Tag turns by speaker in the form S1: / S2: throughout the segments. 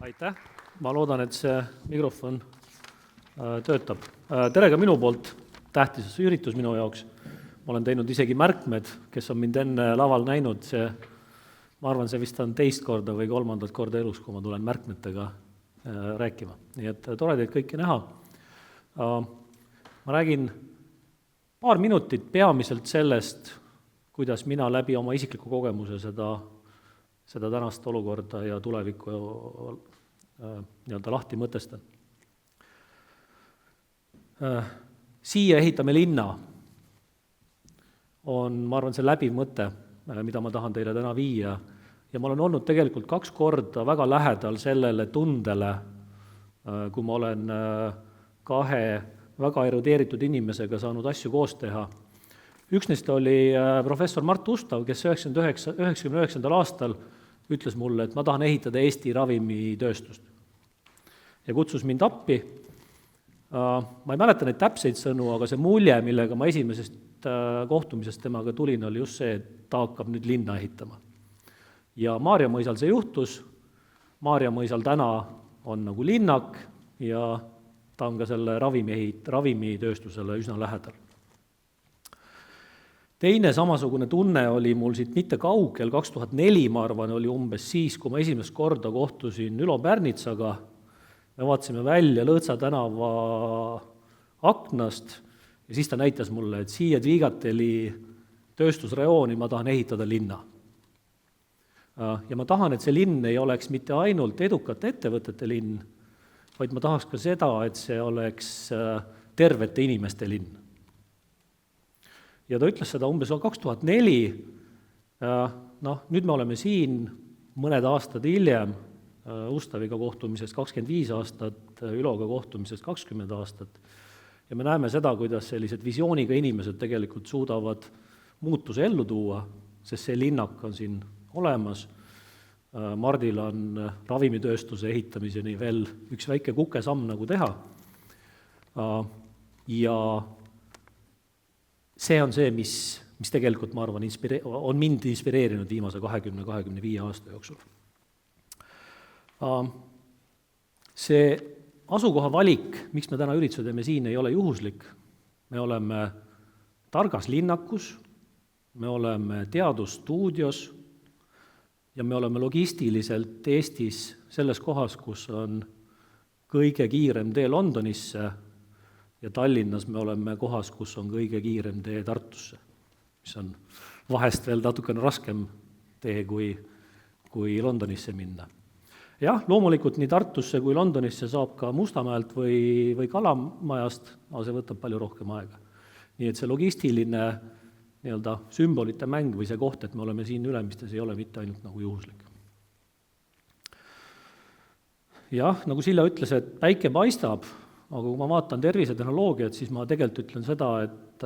S1: Aitäh! Ma loodan, et see mikrofon töötab. Tere ka minu poolt, tähtis üritus minu jaoks. Ma olen teinud isegi märkmed, kes on mind enne laval näinud. Ma arvan, see vist on teist korda või kolmandat korda elus, kui ma tulen märkmetega rääkima. Nii et tore teid kõiki näha. Ma räägin paar minutit peamiselt sellest, kuidas mina läbi oma isikliku kogemuse seda tänast olukorda ja tulevikku lahti mõtestan. Siia ehitame linna on, ma arvan, see läbiv mõte, mida ma tahan teile täna viia. Ja ma olen olnud tegelikult 2 korda väga lähedal sellele tundele, kui ma olen 2 väga erudeeritud inimesega saanud asju koos teha. Üks neist oli professor Mart Ustav, kes 99. aastal ütles mulle, et ma tahan ehitada Eesti ravimitööstust. Ja kutsus mind appi. Ma ei mäleta neid täpseid sõnu, aga see mulje, millega ma esimesest kohtumisest temaga tulin, oli just see, et ta hakkab nüüd linna ehitama. Ja Maarjamõisal see juhtus. Maarjamõisal täna on nagu linnak ja ta on ka selle ravimitööstusele üsna lähedal. Teine samasugune tunne oli mul siit mitte kaugel, 2004, ma arvan, oli umbes siis, kui ma esimest korda kohtusin Ülo Pärnitsaga. Me vaatasime välja Lõõtsa tänava aknast ja siis ta näitas mulle, et siia Dvigateli tööstusreooni ma tahan ehitada linna. Ja ma tahan, et see linn ei oleks mitte ainult edukate ettevõtete linn, vaid ma tahaks ka seda, et see oleks tervete inimeste linn. Ja ta ütles seda umbes 2004, nüüd me oleme siin mõned aastad hiljem, Ustaviga kohtumisest 25 aastat, Üloga kohtumisest 20 aastat, ja me näeme seda, kuidas sellised visiooniga inimesed tegelikult suudavad muutuse ellu tuua, sest see linnak on siin olemas. Mardil on ravimitööstuse ehitamiseni veel üks väike kukesamm nagu teha. Ja see on see, mis tegelikult, ma arvan, on mind inspireerinud viimase 20-25 aasta jooksul. See asukoha valik, miks me täna ürituse teeme siin, ei ole juhuslik. Me oleme targas linnakus, me oleme teadusstuudios ja me oleme logistiliselt Eestis selles kohas, kus on kõige kiirem tee Londonisse ja Tallinnas me oleme kohas, kus on kõige kiirem tee Tartusse, mis on vahest veel natukene raskem tee kui Londonisse minna. Jah, loomulikult nii Tartusse kui Londonisse saab ka Mustamäelt või Kalamajast, aga see võtab palju rohkem aega. Nii et see logistiline sümbolite mäng või see koht, et me oleme siin Ülemistes, ei ole mitte ainult nagu juhuslik. Jah, nagu Silla ütles, et päike paistab, aga kui ma vaatan tervisetehnoloogiat, siis ma tegelikult ütlen seda, et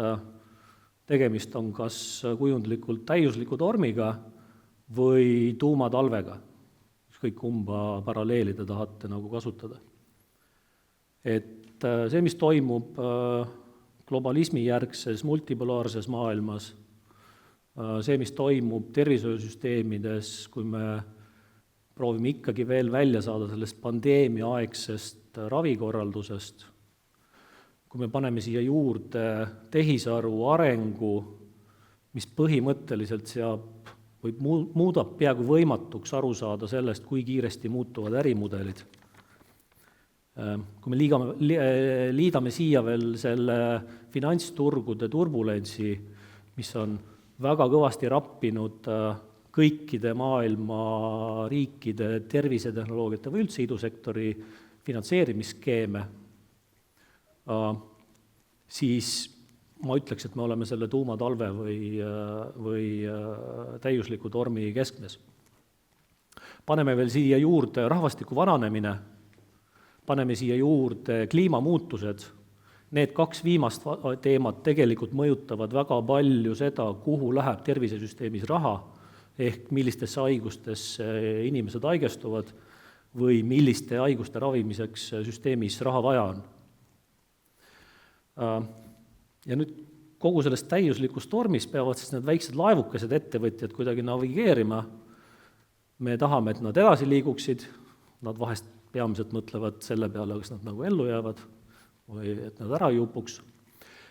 S1: tegemist on kas kujundlikult täiusliku tormiga või tuumatalvega. Ükskõik kumba paralleeli te tahate nagu kasutada. Et see, mis toimub globalismi järgses multipolaarses maailmas, see, mis toimub tervishoiusüsteemides, kui me proovime ikkagi veel välja saada sellest pandeemia-aegsest ravikorraldusest, kui me paneme siia juurde tehisaru arengu, mis põhimõtteliselt muudab peaaegu võimatuks aru saada sellest, kui kiiresti muutuvad ärimudelid. Kui me liidame siia veel selle finantsturgude turbulentsi, mis on väga kõvasti rappinud kõikide maailma riikide tervisetehnoloogiate või üldse idusektori finantseerimisskeeme, siis ma ütleks, et me oleme selle tuumatalve või täiusliku tormi keskmes. Paneme veel siia juurde rahvastiku vananemine, paneme siia juurde kliimamuutused. Need 2 viimast teemat tegelikult mõjutavad väga palju seda, kuhu läheb tervisesüsteemis raha, ehk millistesse haigustesse inimesed haigestuvad või milliste haiguste ravimiseks süsteemis raha vaja on. Ja nüüd kogu sellest täiuslikust tormist peavad siis need väiksed laevukesed ettevõtjad kuidagi navigeerima. Me tahame, et nad edasi liiguksid, nad vahest peamiselt mõtlevad selle peale, kas nad nagu ellu jäävad või et nad ära ei upuks.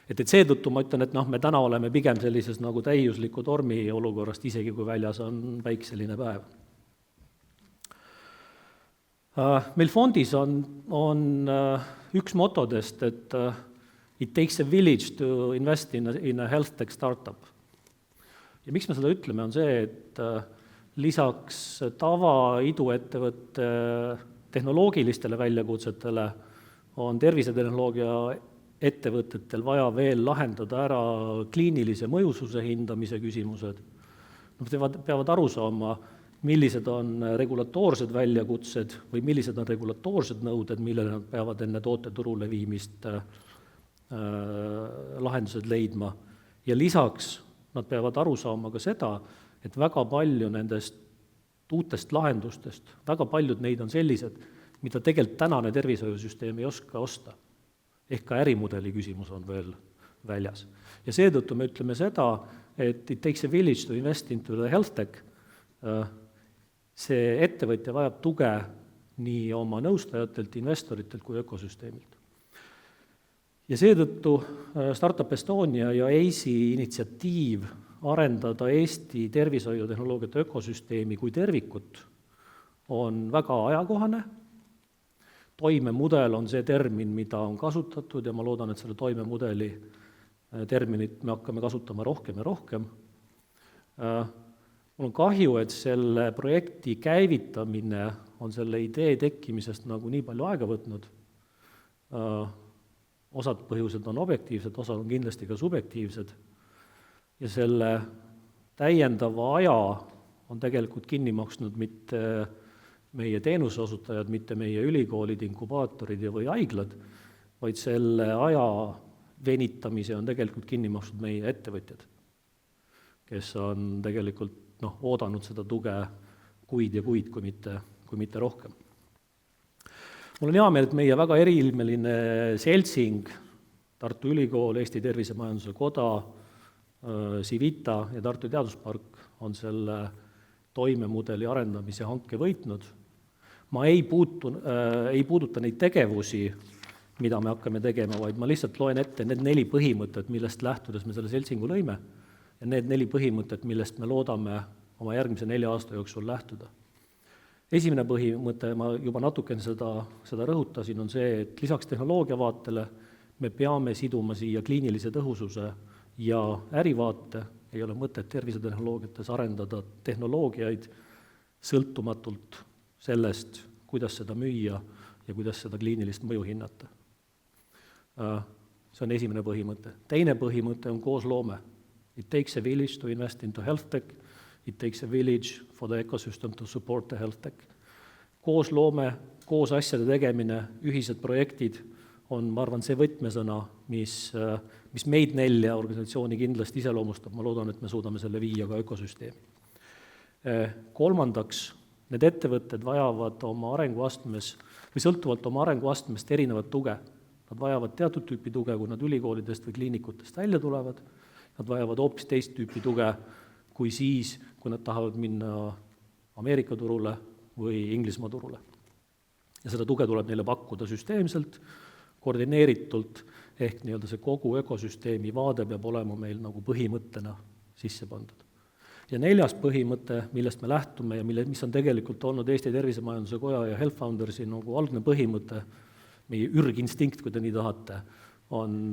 S1: Et seetõttu ma ütlen, et me täna oleme pigem sellises nagu täiusliku tormi olukorrast, isegi kui väljas on päikseline päev. Meil fondis on üks motodest, et it takes a village to invest in a health tech startup. Ja miks me seda ütleme, on see, et lisaks iduettevõtte tehnoloogilistele väljakutsetele on tervisetehnoloogia ettevõtetel vaja veel lahendada ära kliinilise mõjususe hindamise küsimused. Nad peavad aru saama, millised on regulatoorsed väljakutsed või millised on regulatoorsed nõuded, millele nad peavad enne toote turule viimist lahendused leidma. Ja lisaks nad peavad aru saama ka seda, et väga palju nendest uutest lahendustest, väga paljud neid on sellised, mida tegelikult tänane tervishoiusüsteem ei oska osta. Ehk ka ärimudeli küsimus on veel väljas. Ja seetõttu me ütleme seda, et it takes a village to invest into the health tech. See ettevõtja vajab tuge nii oma nõustajatelt, investoritelt kui ökosüsteemilt. Ja seetõttu Startup Estonia ja EISi initsiatiiv arendada Eesti tervishoiutehnoloogiate ökosüsteemi kui tervikut on väga ajakohane. Toimemudel on see termin, mida on kasutatud ja ma loodan, et selle toimemudeli terminit me hakkame kasutama rohkem ja rohkem. Mul on kahju, et selle projekti käivitamine on selle idee tekkimisest nagu nii palju aega võtnud. Osad põhjused on objektiivsed, osad on kindlasti ka subjektiivsed. Ja selle täiendava aja on tegelikult kinni maksnud mitte meie teenuseosutajad, mitte meie ülikoolid, inkubaatorid või haiglad, vaid selle aja venitamise on tegelikult kinni maksnud meie ettevõtjad, kes on tegelikult oodanud seda tuge kuid ja kuid, kui mitte rohkem. Mul on hea meel, et meie väga eriilmeline seltsing, Tartu Ülikool, Eesti Tervisemajanduse Koda, Civita ja Tartu Teaduspark on selle toimemudeli arendamise hanke võitnud. Ma ei puuduta neid tegevusi, mida me hakkame tegema, vaid ma lihtsalt loen ette need 4 põhimõtted, millest lähtudes me selle seltsingu lõime ja need 4 põhimõtted, millest me loodame oma järgmise 4 aasta jooksul lähtuda. Esimene põhimõte, ma juba natukene seda rõhutasin, on see, et lisaks tehnoloogia vaatele me peame siduma siia kliinilise tõhususe ja ärivaate. Ei ole mõtet tervisetehnoloogiates arendada tehnoloogiaid sõltumatult sellest, kuidas seda müüa ja kuidas seda kliinilist mõju hinnata. See on esimene põhimõte. Teine põhimõte on koosloome. It takes a village to invest into health tech. It takes a village for the ecosystem to support the health tech. Koosloome, koos asjade tegemine, ühised projektid on, ma arvan, see võtmesõna, mis meid 4 organisatsiooni kindlasti iseloomustab. Ma loodan, et me suudame selle viia ka ökosüsteemi. Kolmandaks, need ettevõtted vajavad oma arenguastmes või sõltuvalt oma arenguastmest erinevat tuge. Nad vajavad teatud tüüpi tuge, kui nad ülikoolidest või kliinikutest välja tulevad. Nad vajavad hoopis teist tüüpi tuge kui siis, kui nad tahavad minna Ameerika turule või Inglismaa turule. Ja seda tuge tuleb neile pakkuda süsteemselt, koordineeritult, ehk see kogu ökosüsteemi vaade peab olema meil nagu põhimõttena sisse pandud. Ja 4. põhimõte, millest me lähtume ja mis on tegelikult olnud Eesti Tervisemajanduse Koja ja Health Foundersi nagu algne põhimõte, meie ürginstinkt, kui te nii tahate, on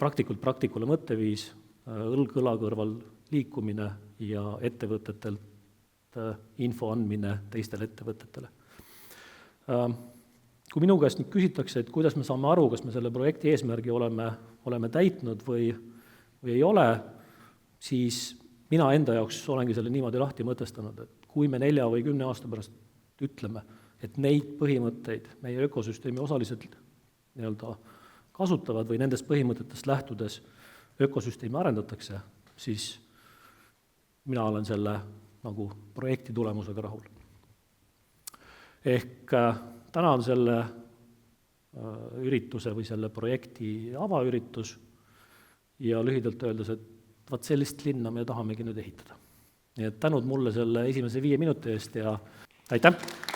S1: praktikule mõtteviis, õlg-õla kõrval liikumine ja ettevõtetelt info andmine teistele ettevõtetele. Kui minu käest nüüd küsitakse, et kuidas me saame aru, kas me selle projekti eesmärgi oleme täitnud või ei ole, siis mina enda jaoks olengi selle niimoodi lahti mõtestanud, et kui me 4 või 10 aasta pärast ütleme, et neid põhimõtteid meie ökosüsteemi osalised kasutavad või nendest põhimõtetest lähtudes ökosüsteemi arendatakse, siis mina olen selle nagu projekti tulemusega rahul. Ehk täna on selle ürituse või selle projekti avaüritus ja lühidalt öeldes, et vaat sellist linna me tahamegi nüüd ehitada. Nii et tänud mulle selle esimese 5 minuti eest ja aitäh!